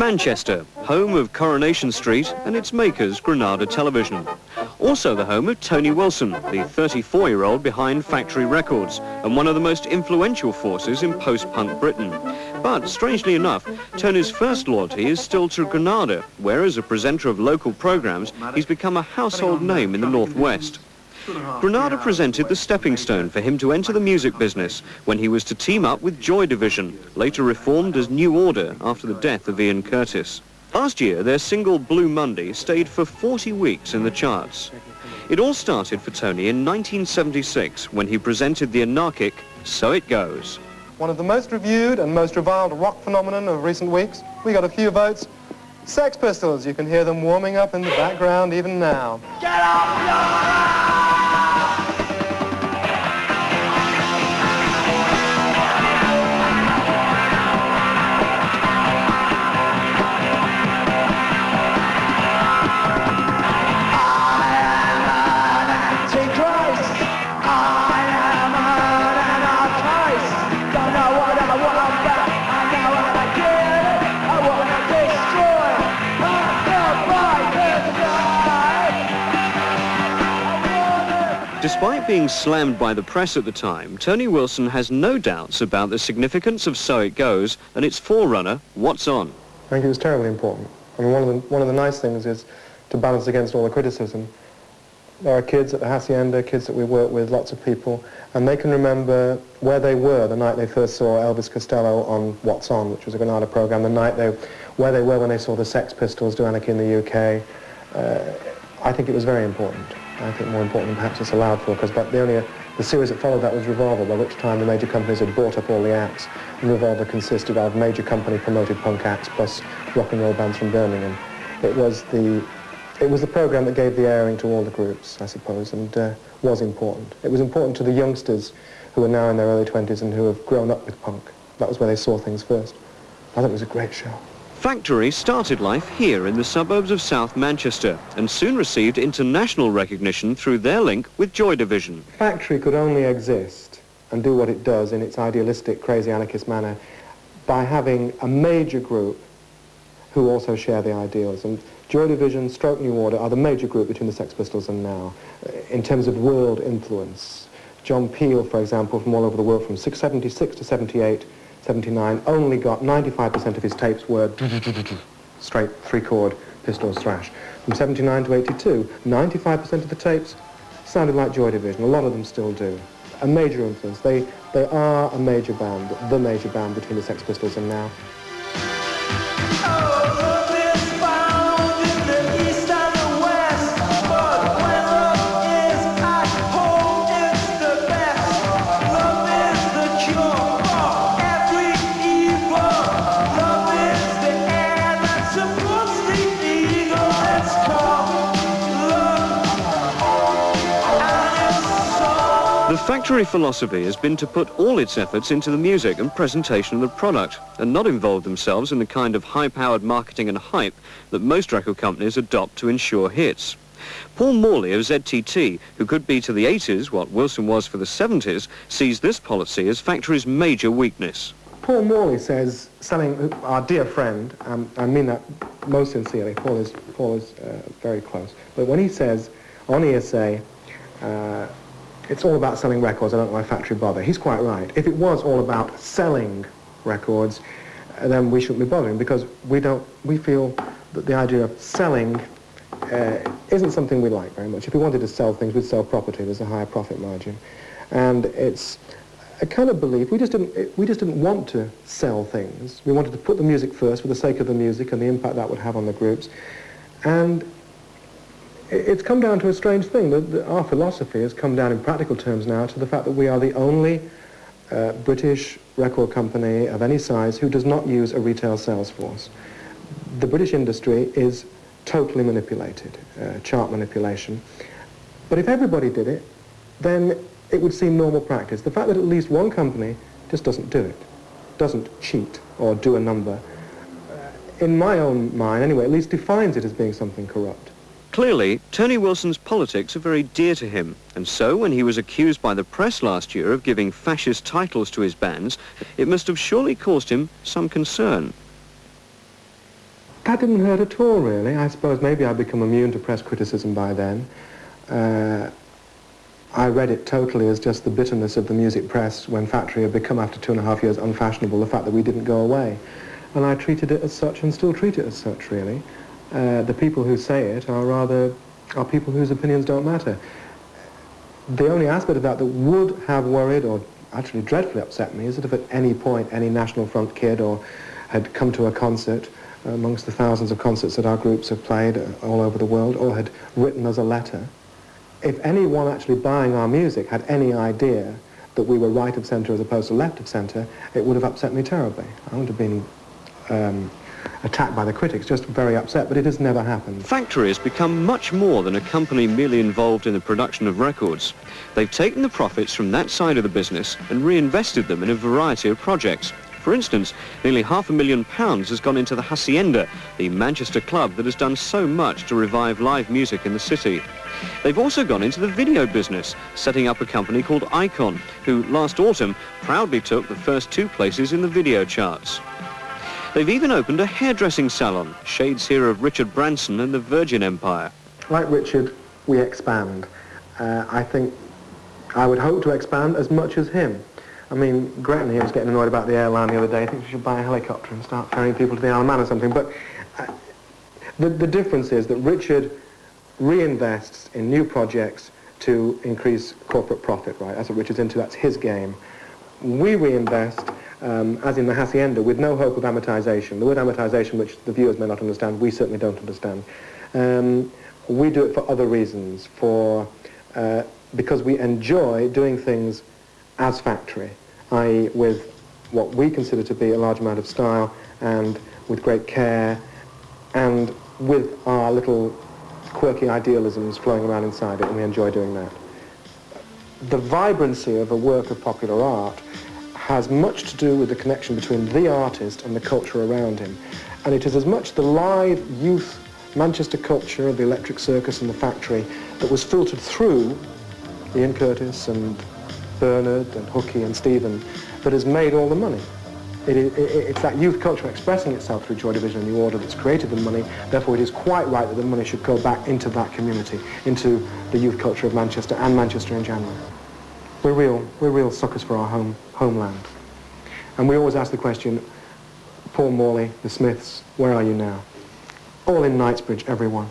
Manchester, home of Coronation Street and its makers, Granada Television. Also the home of Tony Wilson, the 34-year-old behind Factory Records and one of the most influential forces in post-punk Britain. But, strangely enough, Tony's first loyalty is still to Granada, where as a presenter of local programmes, he's become a household name in the Northwest. Granada presented the stepping stone for him to enter the music business when he was to team up with Joy Division, later reformed as New Order after the death of Ian Curtis. Last year, their single Blue Monday stayed for 40 weeks in the charts. It all started for Tony in 1976 when he presented the anarchic So It Goes. One of the most reviewed and most reviled rock phenomenon of recent weeks. We got a few votes. Sex Pistols, you can hear them warming up in the background even now. Get up, Laura! Despite being slammed by the press at the time, Tony Wilson has no doubts about the significance of So It Goes and its forerunner, What's On. I think it was terribly important. I mean, one of the nice things is to balance against all the criticism. There are kids at the Hacienda, kids that we work with, lots of people, and they can remember where they were the night they first saw Elvis Costello on What's On, which was a Granada program, where they were when they saw the Sex Pistols do Anarchy in the UK. I think it was very important. I think more important than perhaps it's allowed for, because the series that followed that was Revolver, by which time the major companies had bought up all the acts, and Revolver consisted of major company-promoted punk acts plus rock and roll bands from Birmingham. It was the program that gave the airing to all the groups, I suppose, and was important. It was important to the youngsters who are now in their early 20s and who have grown up with punk. That was where they saw things first. I think it was a great show. Factory started life here in the suburbs of South Manchester and soon received international recognition through their link with Joy Division. Factory could only exist and do what it does in its idealistic, crazy anarchist manner by having a major group who also share the ideals. And Joy Division, Stroke New Order are the major group between the Sex Pistols and now in terms of world influence. John Peel, for example, from all over the world from 76 to 78, 79, only got 95% of his tapes were straight three-chord Pistols thrash. From 79 to 82, 95% of the tapes sounded like Joy Division. A lot of them still do. A major influence. They are a major band, the major band between the Sex Pistols and now. The Factory philosophy has been to put all its efforts into the music and presentation of the product and not involve themselves in the kind of high-powered marketing and hype that most record companies adopt to ensure hits. Paul Morley of ZTT, who could be to the 80s what Wilson was for the 70s, sees this policy as Factory's major weakness. Paul Morley says, our dear friend, I mean that most sincerely, Paul is very close, but when he says on ESA, it's all about selling records, I don't know why Factory bother. He's quite right. If it was all about selling records, then we shouldn't be bothering, because we feel that the idea of selling isn't something we like very much. If we wanted to sell things, we'd sell property. There's a higher profit margin. And it's a kind of belief. We just didn't want to sell things. We wanted to put the music first for the sake of the music and the impact that would have on the groups. And it's come down to a strange thing. Our philosophy has come down in practical terms now to the fact that we are the only British record company of any size who does not use a retail sales force. The British industry is totally manipulated, chart manipulation. But if everybody did it, then it would seem normal practice. The fact that at least one company just doesn't do it, doesn't cheat or do a number, in my own mind anyway, at least defines it as being something corrupt. Clearly, Tony Wilson's politics are very dear to him, and so when he was accused by the press last year of giving fascist titles to his bands, it must have surely caused him some concern. That didn't hurt at all, really. I suppose maybe I'd become immune to press criticism by then. I read it totally as just the bitterness of the music press when Factory had become, after 2.5 years, unfashionable, the fact that we didn't go away. And I treated it as such and still treat it as such, really. The people who say it are people whose opinions don't matter. The only aspect of that that would have worried or actually dreadfully upset me is that if at any point any National Front kid or had come to a concert amongst the thousands of concerts that our groups have played all over the world, or had written us a letter, if anyone actually buying our music had any idea that we were right of centre as opposed to left of centre, it would have upset me terribly. I wouldn't have been attacked by the critics, just very upset, but it has never happened. Factory has become much more than a company merely involved in the production of records. They've taken the profits from that side of the business and reinvested them in a variety of projects. For instance, nearly £500,000 has gone into the Hacienda, the Manchester club that has done so much to revive live music in the city. They've also gone into the video business, setting up a company called Icon, who last autumn proudly took the first 2 places in the video charts. They've even opened a hairdressing salon, shades here of Richard Branson and the Virgin Empire. Like Richard, we expand. I think I would hope to expand as much as him. I mean, Gretton here was getting annoyed about the airline the other day. I think we should buy a helicopter and start ferrying people to the Isle of Man or something. But the difference is that Richard reinvests in new projects to increase corporate profit, right? That's what Richard's into, that's his game. We reinvest, as in the Hacienda, with no hope of amortization. The word amortization, which the viewers may not understand, we certainly don't understand. We do it for other reasons, because we enjoy doing things as Factory, i.e. with what we consider to be a large amount of style and with great care and with our little quirky idealisms flowing around inside it, and we enjoy doing that. The vibrancy of a work of popular art has much to do with the connection between the artist and the culture around him. And it is as much the live youth Manchester culture of the Electric Circus and the Factory that was filtered through Ian Curtis and Bernard and Hooky and Stephen that has made all the money. It's that youth culture expressing itself through Joy Division and New Order that's created the money. Therefore, it is quite right that the money should go back into that community, into the youth culture of Manchester and Manchester in general. We're real suckers for our homeland. And we always ask the question, Paul Morley, the Smiths, where are you now? All in Knightsbridge, everyone.